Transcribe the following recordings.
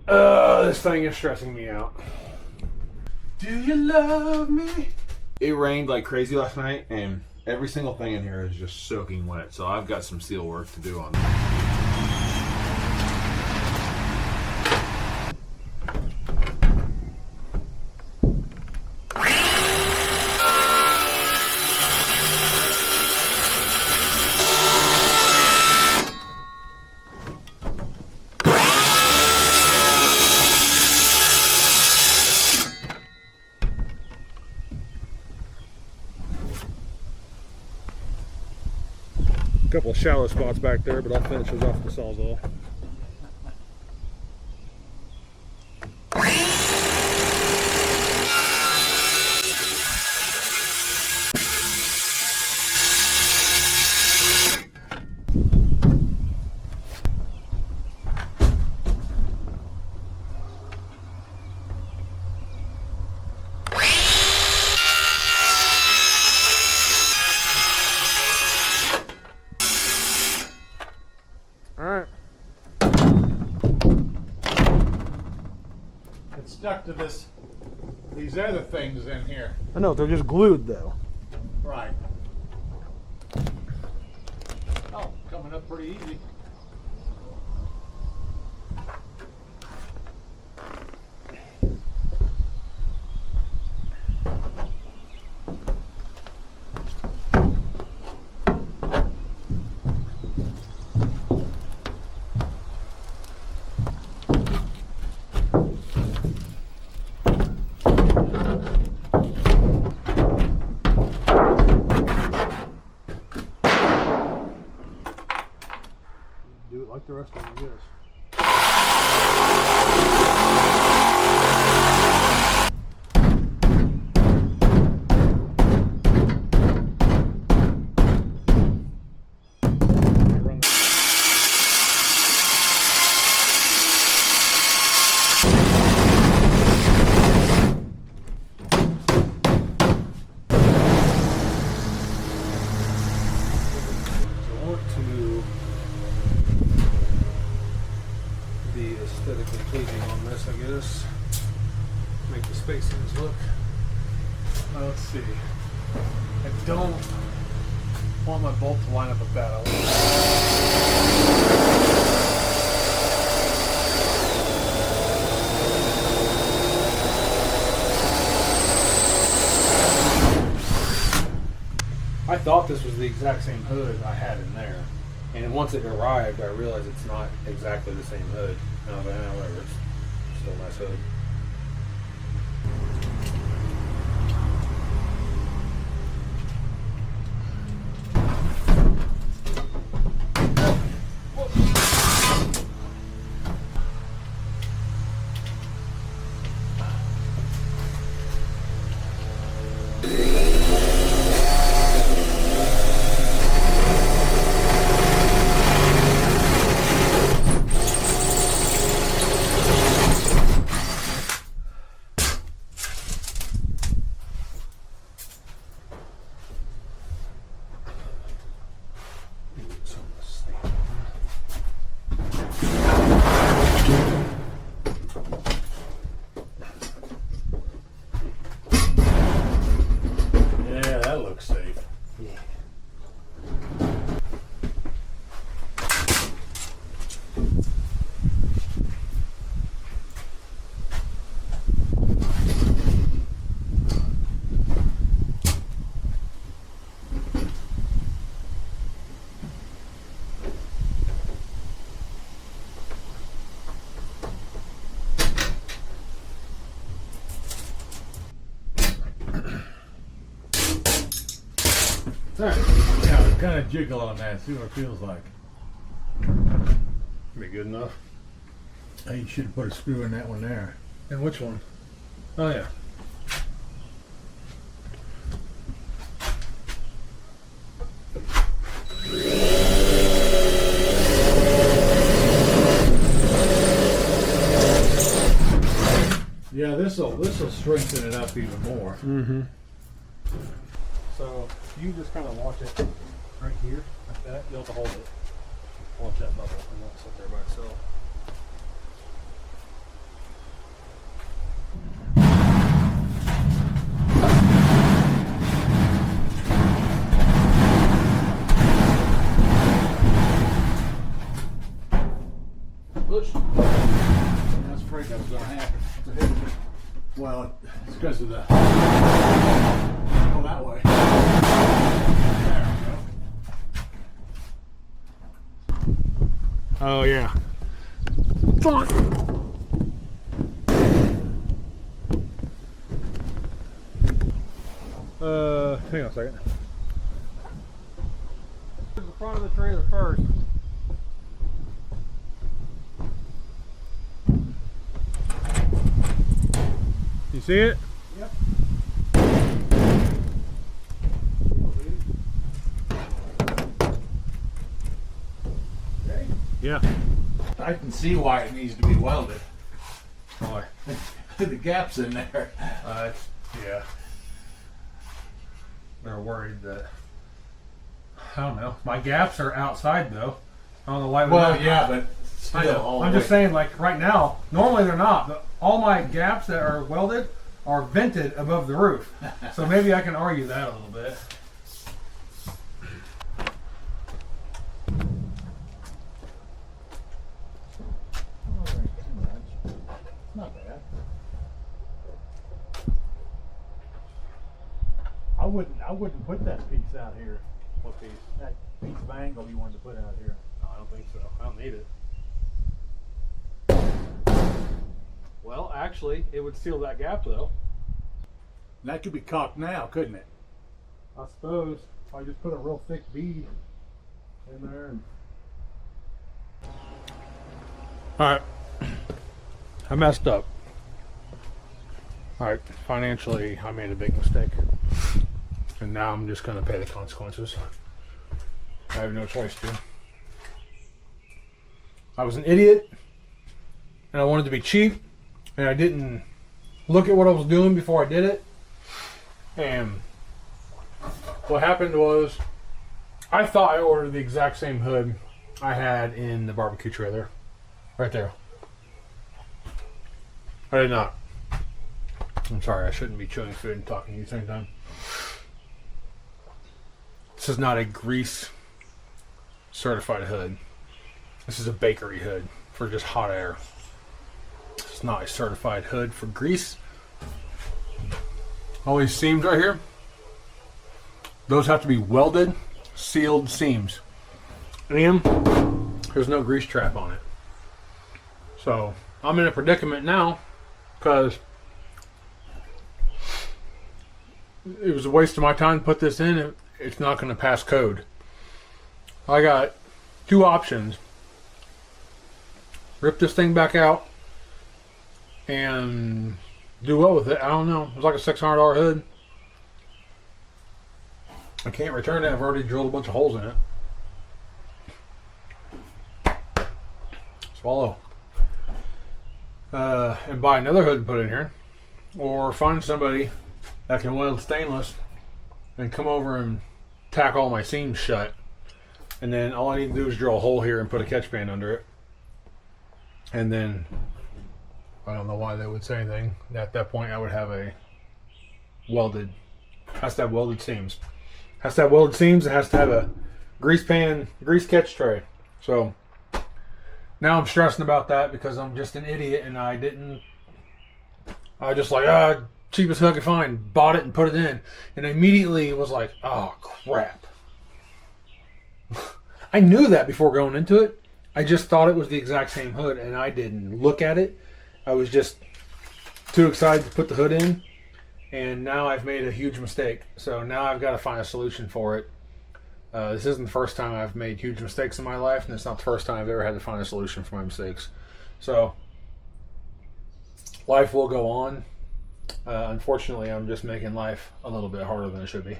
This thing is stressing me out. Do you love me? It rained like crazy last night, and every single thing in here is just soaking wet. So I've got some steel work to do on that. Couple of shallow spots back there, but I'll finish those off with the Sawzall. It's stuck to these other things in here. I know, they're just glued though. Right. Oh, coming up pretty easy. Do it like the rest of them, yes. Aesthetically pleasing on this, I guess. Make the spacings look. Let's see. I don't want my bolt to line up with that. I thought this was the exact same hood I had in there. And once it arrived, I realized it's not exactly the same hood. However, it's still a nice hood. Yeah, that looks safe. Yeah. Alright, now kind of jiggle on that, see what it feels like. Be good enough. Hey, you should have put a screw in that one there. And which one? Oh yeah. Yeah, this'll strengthen it up even more. Mm-hmm. So you just kind of watch it right here, like that. You'll have to hold it. Watch that bubble, and won't sit there by itself. afraid that was going to happen. Well, it's because of the. Go that way. There we go. Oh yeah. Hang on a second. The front of the trailer first. You see it? Yep. Okay. Yeah. I can see why it needs to be welded. Why? The gap's in there. Yeah. They're worried that. I don't know. My gaps are outside though. I don't know why. Well, yeah, but I still, know. all I'm the just way. saying, like right now, normally they're not. But all my gaps that are welded are vented above the roof. So maybe I can argue that a little bit. Not bad. I wouldn't put that piece out here. What piece? That piece of angle you wanted to put out here. No, I don't think so. I don't need it. Well, actually, it would seal that gap though. And that could be caulked now, couldn't it? I suppose if I just put a real thick bead in there. And... All right, I messed up. All right, financially, I made a big mistake, and now I'm just going to pay the consequences. I have no choice to. I was an idiot, and I wanted to be cheap, and I didn't look at what I was doing before I did it. And what happened was, I thought I ordered the exact same hood I had in the barbecue trailer, right there. I did not. I'm sorry, I shouldn't be chewing food and talking at the same time. This is not a grease certified hood. This is a bakery hood for just hot air. It's not a certified hood for grease. All these seams right here, those have to be welded, sealed seams. And there's no grease trap on it. So I'm in a predicament now because it was a waste of my time to put this in. It's not going to pass code. I got two options. Rip this thing back out and do what with it? I don't know. It was like a $600 hood. I can't return it. I've already drilled a bunch of holes in it. Swallow. And buy another hood and put it in here. Or find somebody that can weld stainless and come over and tack all my seams shut. And then all I need to do is drill a hole here and put a catch band under it. And then I don't know why they would say anything. At that point, I would have a welded. Has to have welded seams. Has to have welded seams. It has to have a grease pan, grease catch tray. So now I'm stressing about that because I'm just an idiot and I just like, cheapest hook I could find. Bought it and put it in. And immediately was like, oh crap. I knew that before going into it. I just thought it was the exact same hood and I didn't look at it. I was just too excited to put the hood in, and now I've made a huge mistake. So now I've got to find a solution for it. This isn't the first time I've made huge mistakes in my life, and it's not the first time I've ever had to find a solution for my mistakes. So life will go on. Unfortunately, I'm just making life a little bit harder than it should be.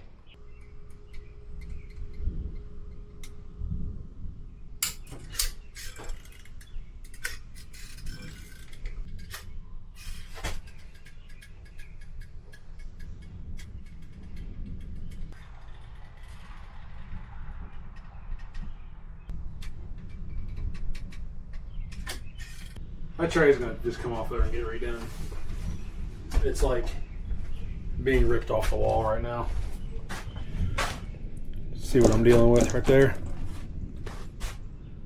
My tray is going to just come off there and get redone. It's like being ripped off the wall right now. See what I'm dealing with right there?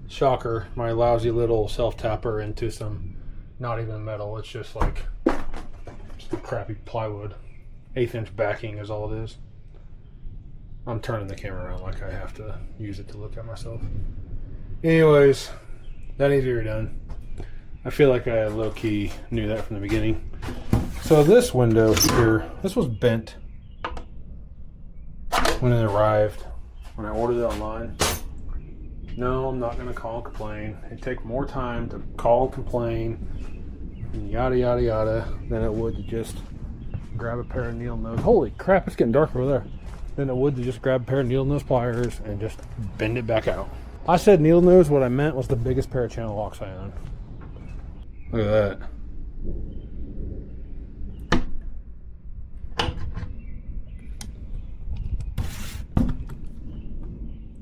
Shocker, my lousy little self-tapper into some not even metal. It's just like just a crappy plywood. 1/8 inch backing is all it is. I'm turning the camera around like I have to use it to look at myself. Anyways, that needs to be redone. I feel like I low-key knew that from the beginning. So this window here, this was bent when it arrived, when I ordered it online. No, I'm not going to call and complain. It'd take more time to call and complain and yada yada yada than it would to just grab a pair of needle nose. Holy crap, it's getting dark over there. Than it would to just grab a pair of needle nose pliers and just bend it back out. I said needle nose, what I meant was the biggest pair of channel locks I own. Look at that.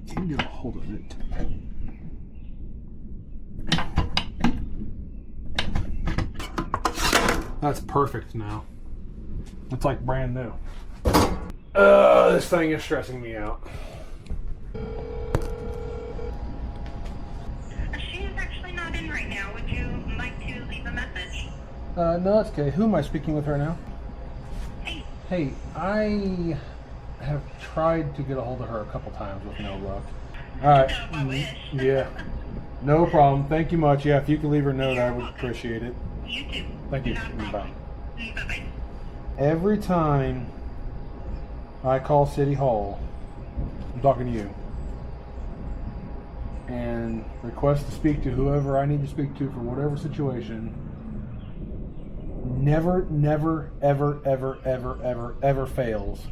Can't get a hold of it. That's perfect now. It's like brand new. This thing is stressing me out. She is actually not in right now. Would you like to leave a message? No, that's okay. Who am I speaking with her now? Hey. Hey, I have tried to get a hold of her a couple times with no luck. Alright. I wish. Yeah. No problem. Thank you much. Yeah, if you could leave her a note, I would appreciate it. You too. Thank you. Not a Bye. problem. Bye-bye. Every time I call City Hall, I'm talking to you, and request to speak to whoever I need to speak to for whatever situation, never, ever fails.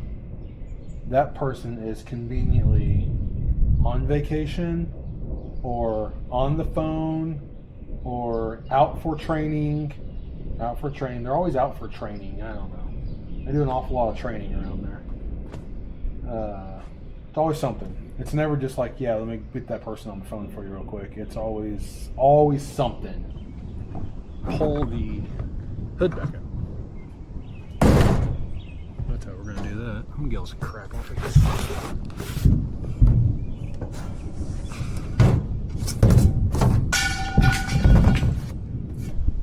That person is conveniently on vacation or on the phone or out for training. They're always out for training. I don't know. They do an awful lot of training around there. It's always something. It's never just like, yeah, let me get that person on the phone for you real quick. It's always something. Pull the hood back up. That's how we're going to do that. I'm going to get some crap off of this.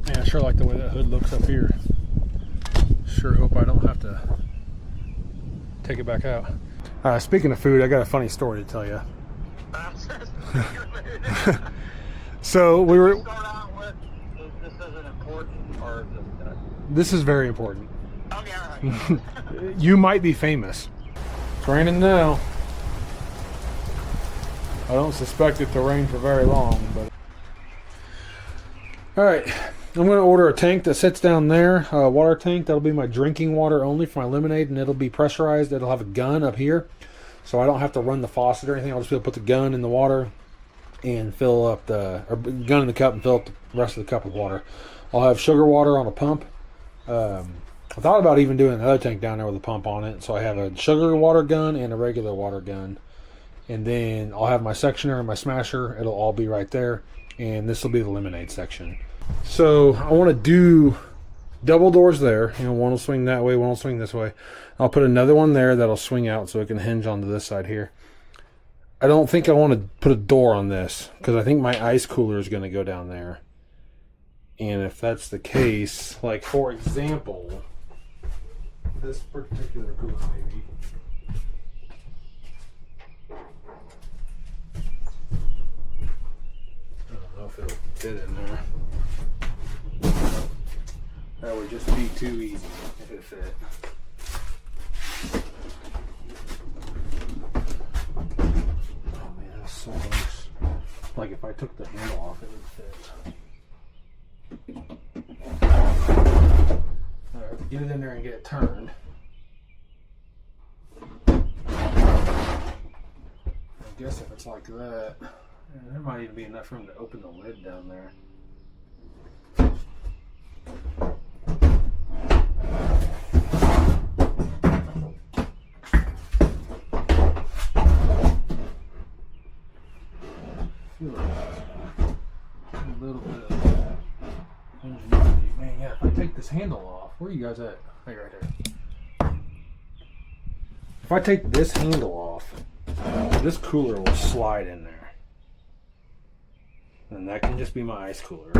Man, I sure like the way that hood looks up here. Sure hope I don't have to take it back out. Speaking of food, I got a funny story to tell you. So we were. Start out with, this isn't important, or This is very important. okay, all right. You might be famous. It's raining now. I don't suspect it to rain for very long, but. All right, I'm going to order a tank that sits down there, a water tank. That'll be my drinking water only for my lemonade, and it'll be pressurized. It'll have a gun up here, so I don't have to run the faucet or anything. I'll just be able to put the gun in the water and fill up or gun in the cup and fill up the rest of the cup with water. I'll have sugar water on a pump. I thought about even doing another tank down there with a pump on it, so I have a sugar water gun and a regular water gun. And then I'll have my sectioner and my smasher. It'll all be right there. And this will be the lemonade section. So I want to do double doors there. You know, one will swing that way, one will swing this way. I'll put another one there that'll swing out so it can hinge onto this side here. I don't think I want to put a door on this because I think my ice cooler is going to go down there. And if that's the case, like for example, this particular cooler maybe. I don't know if it'll fit in there. That would just be too easy if it fit. Oh man, that's so close. Like if I took the handle off, it would fit. Alright, get it in there and get it turned. I guess if it's like that, there might even be enough room to open the lid down there. A little bit of ingenuity. Man, yeah, if I take this handle off, where are you guys at? Hey, right there. If I take this handle off, this cooler will slide in there. And that can just be my ice cooler.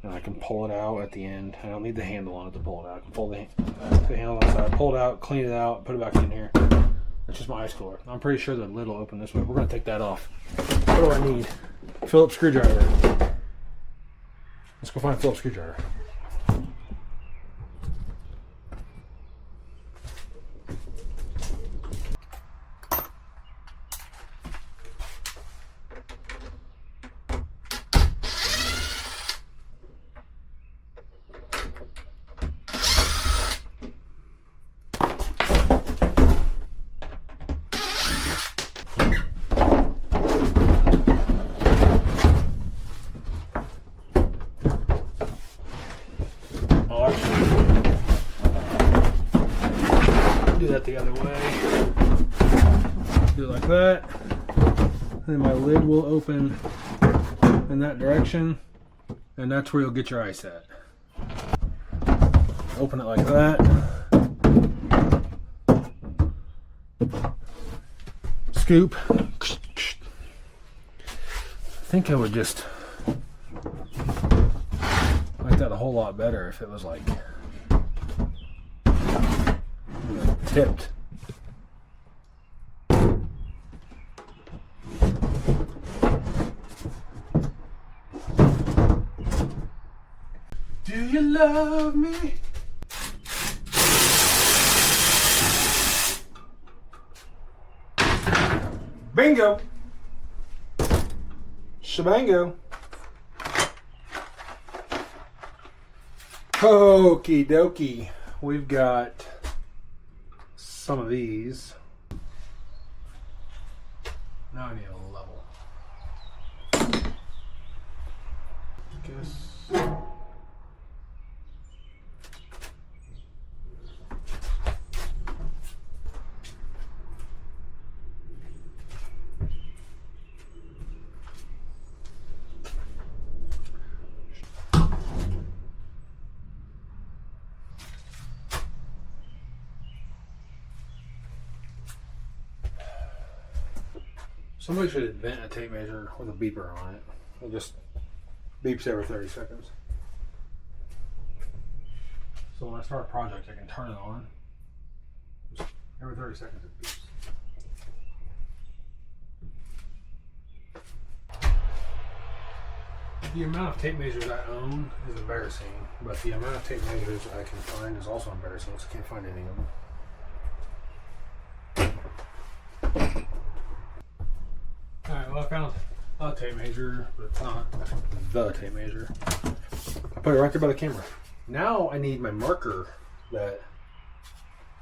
and I can pull it out at the end. I don't need the handle on it to pull it out. I can pull the handle outside, pull it out, clean it out, put it back in here. That's just my ice cooler. I'm pretty sure the lid will open this way. We're going to take that off. What do I need? Phillips screwdriver. Let's go find a Phillips screwdriver. Do that the other way. Do it like that. Then my lid will open in that direction, and that's where you'll get your ice at. Open it like that. Scoop. I think I would just like that a whole lot better if it was like tipped. Do you love me? Bingo! Shabango! Okie dokie. We've got some of these. Now I need a level. Guess. Somebody should invent a tape measure with a beeper on it. It just beeps every 30 seconds. So when I start a project, I can turn it on. Just every 30 seconds it beeps. The amount of tape measures I own is embarrassing, but the amount of tape measures I can find is also embarrassing, so I can't find any of them. Alright, well I found a tape measure, but it's not the tape measure. I put it right there by the camera. Now I need my marker that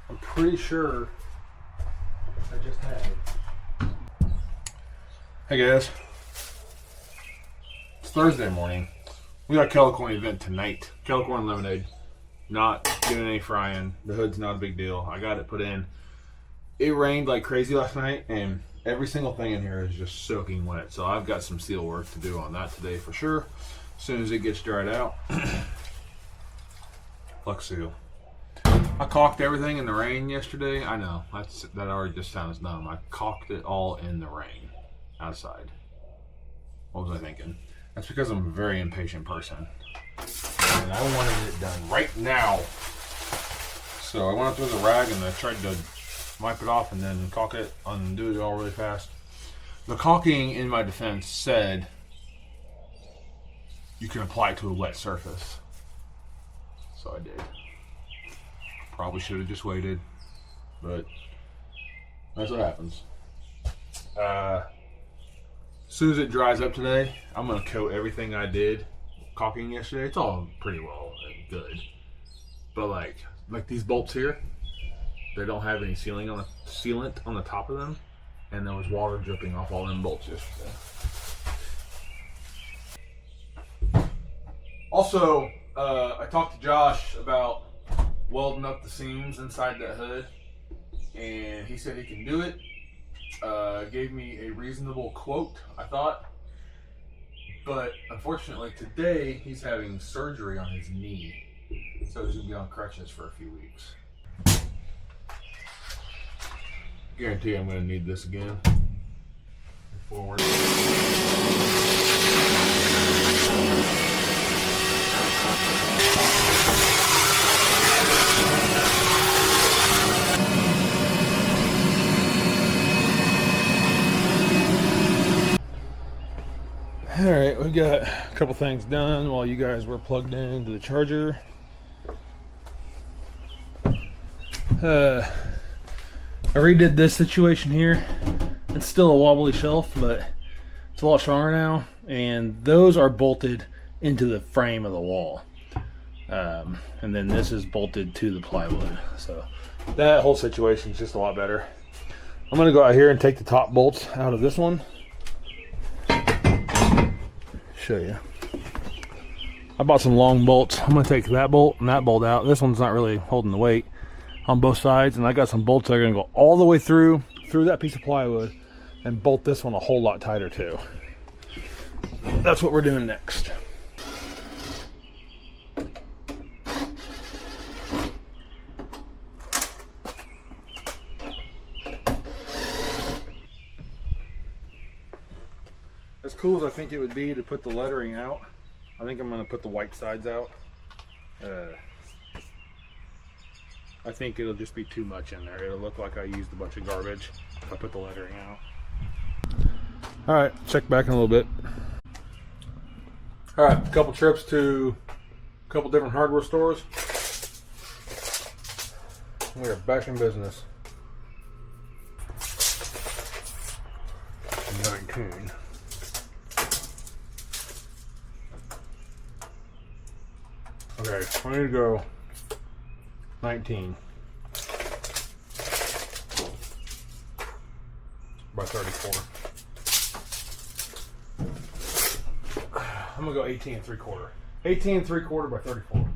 I'm pretty sure I just had. Hey guys. It's Thursday morning. We got a Kettle Corn event tonight. Kettle Corn and Lemonade. Not doing any frying. The hood's not a big deal. I got it put in. It rained like crazy last night, and every single thing in here is just soaking wet. So I've got some seal work to do on that today for sure. As soon as it gets dried out. Flux seal. I caulked everything in the rain yesterday. I know, that already just sounds dumb. I caulked it all in the rain outside. What was I thinking? That's because I'm a very impatient person. And I wanted it done right now. So I went up with a rag and I tried to wipe it off and then caulk it, undo it all really fast. The caulking, in my defense, said you can apply it to a wet surface. So I did. Probably should have just waited, but that's what happens. As soon as it dries up today, I'm gonna coat everything I did caulking yesterday. It's all pretty well and good, but like these bolts here, they don't have any sealant on the top of them, and there was water dripping off all them bolts yesterday. Also, I talked to Josh about welding up the seams inside that hood, and he said he can do it. Gave me a reasonable quote, I thought, but unfortunately today he's having surgery on his knee, so he's gonna be on crutches for a few weeks. Guarantee I'm gonna need this again. Forward. got a couple things done while you guys were plugged into the charger. I redid this situation here. It's still a wobbly shelf, but it's a lot stronger now, and those are bolted into the frame of the wall, and then this is bolted to the plywood, so that whole situation is just a lot better. I'm gonna go out here and take the top bolts out of this one. Show you. I bought some long bolts. I'm gonna take that bolt and that bolt out. This one's not really holding the weight on both sides, and I got some bolts that are gonna go all the way through that piece of plywood and bolt this one a whole lot tighter too. That's what we're doing next. As cool as I think it would be to put the lettering out, I think I'm going to put the white sides out. I think it'll just be too much in there. It'll look like I used a bunch of garbage if I put the lettering out. Alright, check back in a little bit. Alright, a couple trips to a couple different hardware stores. We are back in business. 19. Okay, I need to go 19 by 34. I'm gonna go 18 3/4. 18 3/4 by 34.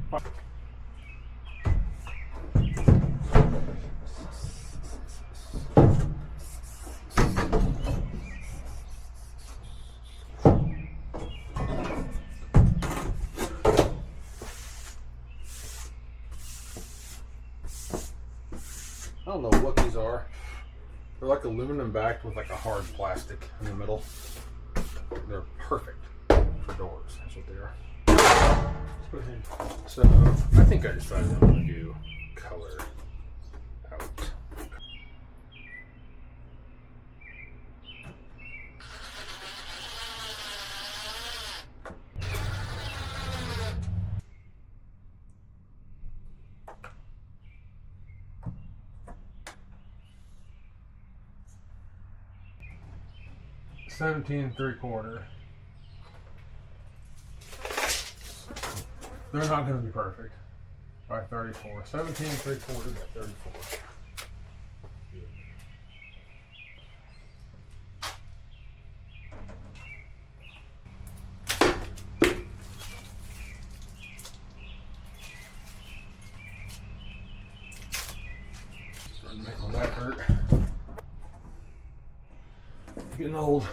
I don't know what these are. They're like aluminum backed with like a hard plastic in the middle. They're perfect for doors. That's what they are. Let's put it in. So I think I decided I'm going to do color out. $17 3/4. They're not going to be perfect by 34. 17 3/4 by 34. Starting to make my back hurt. Getting old.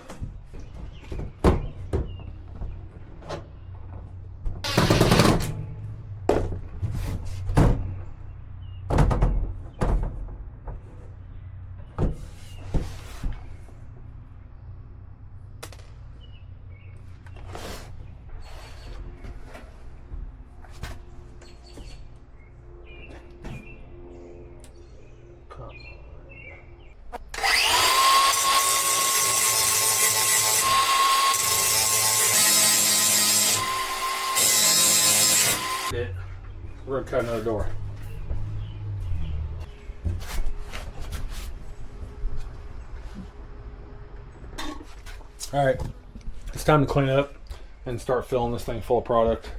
We're gonna cut another door. All right, it's time to clean up and start filling this thing full of product.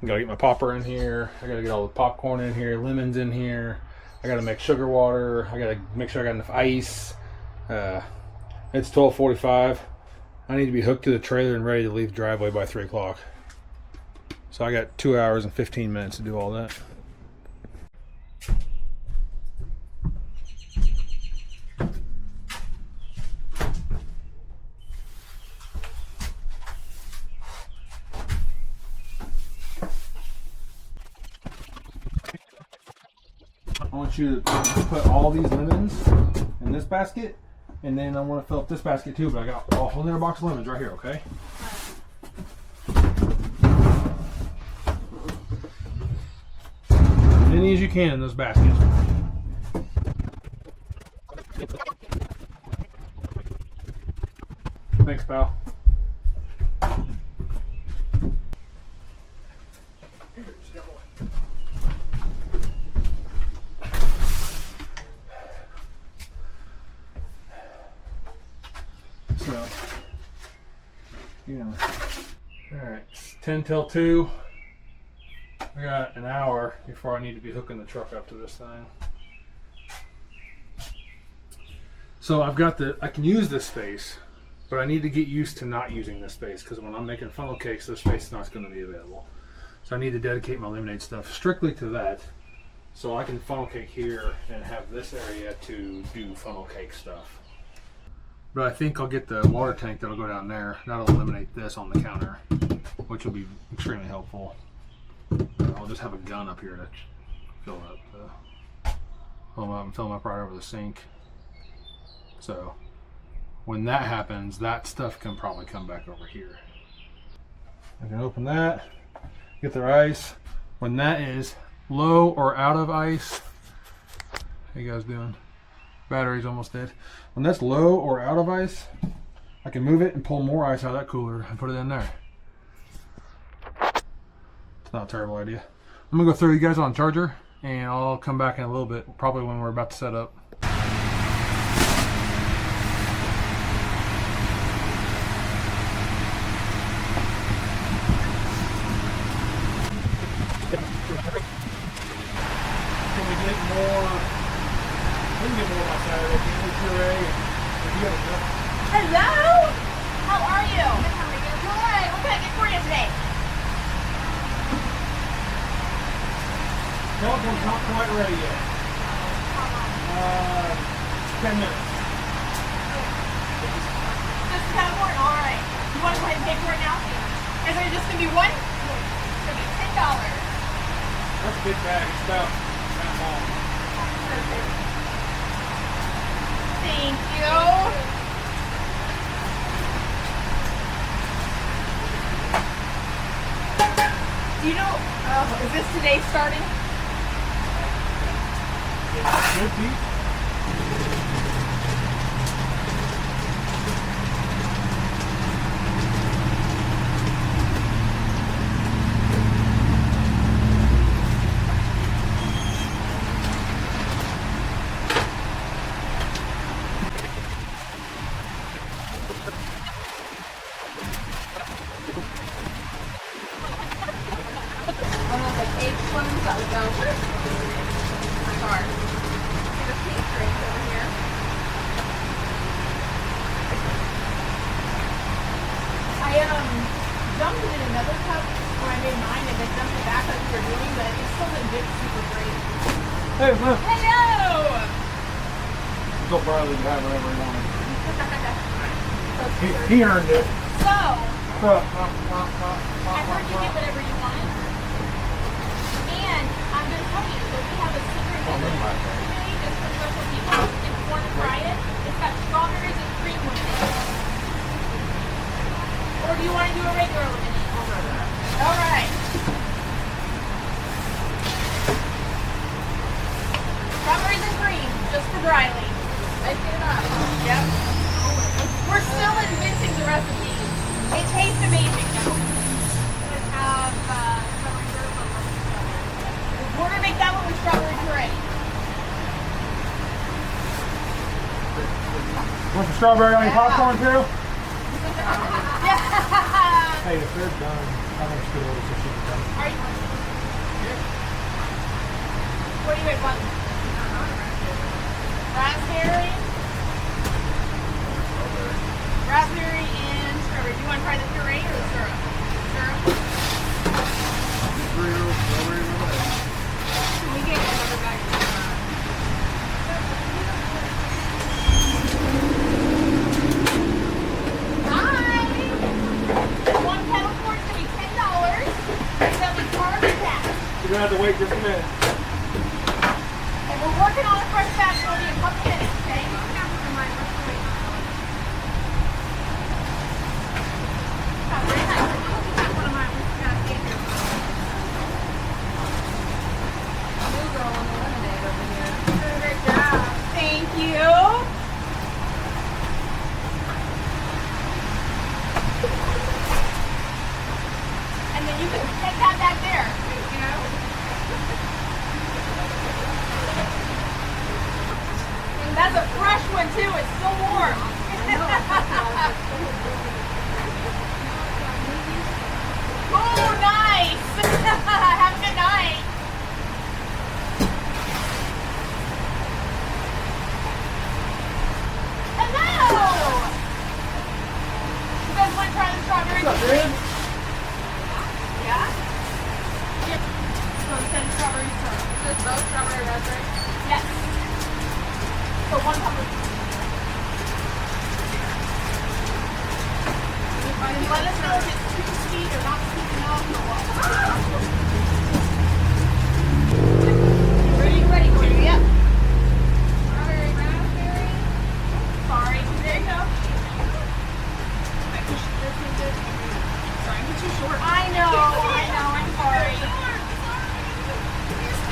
I gotta get my popper in here. I gotta get all the popcorn in here, lemons in here. I gotta make sugar water. I gotta make sure I got enough ice. It's 12:45. I need to be hooked to the trailer and ready to leave the driveway by 3 o'clock. So I got 2 hours and 15 minutes to do all that. I want you to put all these lemons in this basket, and then I want to fill up this basket too, but I got a whole other box of lemons right here, okay? As many as you can in those baskets. Thanks, pal. 10 till 2. I got an hour before I need to be hooking the truck up to this thing. So I've got I can use this space, but I need to get used to not using this space because when I'm making funnel cakes, this space is not going to be available. So I need to dedicate my lemonade stuff strictly to that. So I can funnel cake here and have this area to do funnel cake stuff. But I think I'll get the water tank that'll go down there. That'll eliminate this on the counter, which will be extremely helpful. I'll just have a gun up here to fill them up right over the sink. So when that happens, that stuff can probably come back over here. I can open that, get their ice. When that is low or out of ice, how you guys doing? Battery's almost dead. When that's low or out of ice, I can move it and pull more ice out of that cooler and put it in there. It's not a terrible idea. I'm gonna go throw you guys on charger and I'll come back in a little bit, probably when we're about to set up. Can we get more? We can get more by Saturday. Can we puree? Hello? How are you? Good. What can I get for you today? Telephone's not quite ready yet. 10 minutes. Just Kettle Corn? All right. You want to go ahead and pay for it now? Is there just going to be one? It's going to be $10. That's a big bag. It's about that long. Perfect. Thank you. Do you know, is this today starting? Should be. One of the egg ones that would go. My car. See the pink drinks over here. I dumped it in another cup when I made mine and then dumped it back like we were doing, but it still didn't get super great. Hey, look. Hello! Told Bradley to have whatever he wanted. That's He, weird. he earned it. So, I heard you get whatever you wanted. And I'm going to tell you that we have a secret lemonade just for special people. If you want to try it, it's got strawberries and cream lemonade. Or do you want to do a regular lemonade? All right. Strawberries and cream, just for Briley. Making it up. Yep. We're still inventing the recipe. It tastes amazing though. We're gonna make that one with strawberry puree. Want the strawberry on your popcorn too? Yeah. Hey, if they're done, I'm gonna scoot over so she can come. Are you? What do you guys want? Raspberry? Raspberry and strawberry. Do you want to try the puree or the syrup? Syrup? Can we get another bag of Hi! One kettle corn is going to be $10. That'll be carbs and cash. You're gonna have to wait just a minute. And we're working on a fresh batch. It'll be a couple minutes, okay? Sounds very nice. Great job. Thank you. And then you can take that back there. You know? And that's a fresh one too. It's still warm. Oh! strawberry syrup. Is this both strawberry and raspberry? Yes. So 1 cup of. And let us know if it's too sweet or not sweet enough or what. Ready, Courtney? Yep. Strawberry, raspberry. Sorry. There you go. I pushed this into. Sorry, I'm too short. I know. I'm sorry.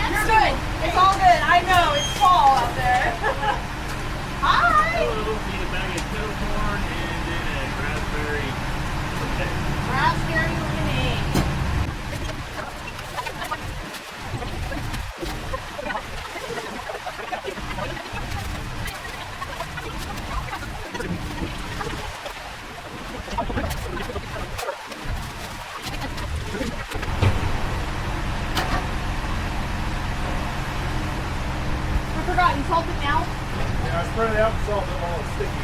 You're good. It's all good. I know. It's fall out there. Hi. Need a bag of kettle corn and then a raspberry. Raspberry lemonade. I forgot, you salt it now? Yeah, I spread it out so it's all sticky.